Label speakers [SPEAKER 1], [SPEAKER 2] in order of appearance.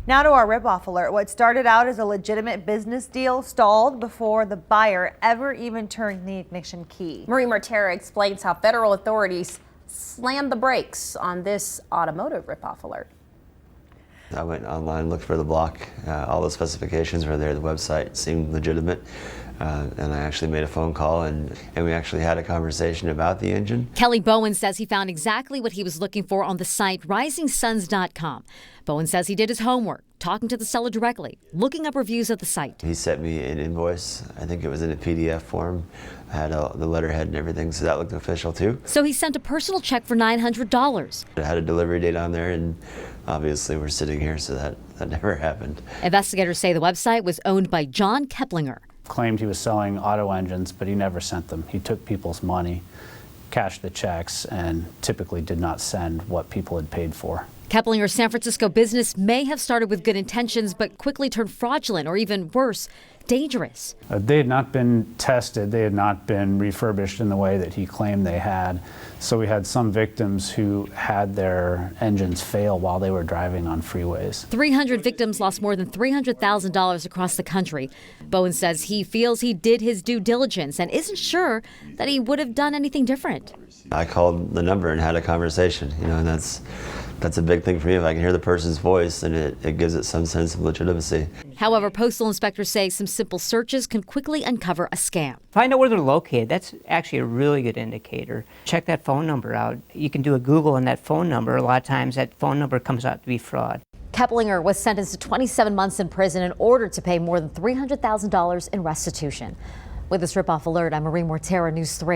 [SPEAKER 1] Now to our ripoff alert. What started out as a legitimate business deal stalled before the buyer ever even turned the ignition key.
[SPEAKER 2] Marie Mortera explains how federal authorities slammed the brakes on this automotive ripoff alert.
[SPEAKER 3] I went online, looked for the block. All the specifications were there. The website seemed legitimate. And I actually made a phone call and we actually had a conversation about the engine.
[SPEAKER 4] Kelly Bowen says he found exactly what he was looking for on the site risingsuns.com. Bowen says he did his homework, talking to the seller directly, looking up reviews of the site.
[SPEAKER 3] He sent me an invoice. I think it was in a PDF form. I had the letterhead and everything, so that looked official too.
[SPEAKER 4] So he sent a personal check for $900.
[SPEAKER 3] It had a delivery date on there, and obviously we're sitting here, so that never happened.
[SPEAKER 4] Investigators say the website was owned by John Keplinger.
[SPEAKER 5] Claimed he was selling auto engines, but he never sent them. He took people's money, cashed the checks, and typically did not send what people had paid for.
[SPEAKER 4] Keplinger's San Francisco business may have started with good intentions, but quickly turned fraudulent, or even worse, dangerous.
[SPEAKER 5] They had not been tested. They had not been refurbished in the way that he claimed they had. So we had some victims who had their engines fail while they were driving on freeways.
[SPEAKER 4] 300 victims lost more than $300,000 across the country. Bowen says he feels he did his due diligence and isn't sure that he would have done anything different.
[SPEAKER 3] I called the number and had a conversation, and that's a big thing for me. If I can hear the person's voice, then it gives it some sense of legitimacy.
[SPEAKER 4] However, postal inspectors say some simple searches can quickly uncover a scam.
[SPEAKER 6] Find out where they're located. That's actually a really good indicator. Check that phone number out. You can do a Google on that phone number. A lot of times that phone number comes out to be fraud.
[SPEAKER 4] Keplinger was sentenced to 27 months in prison and ordered to pay more than $300,000 in restitution. With this ripoff alert, I'm Marie Mortera, News 3.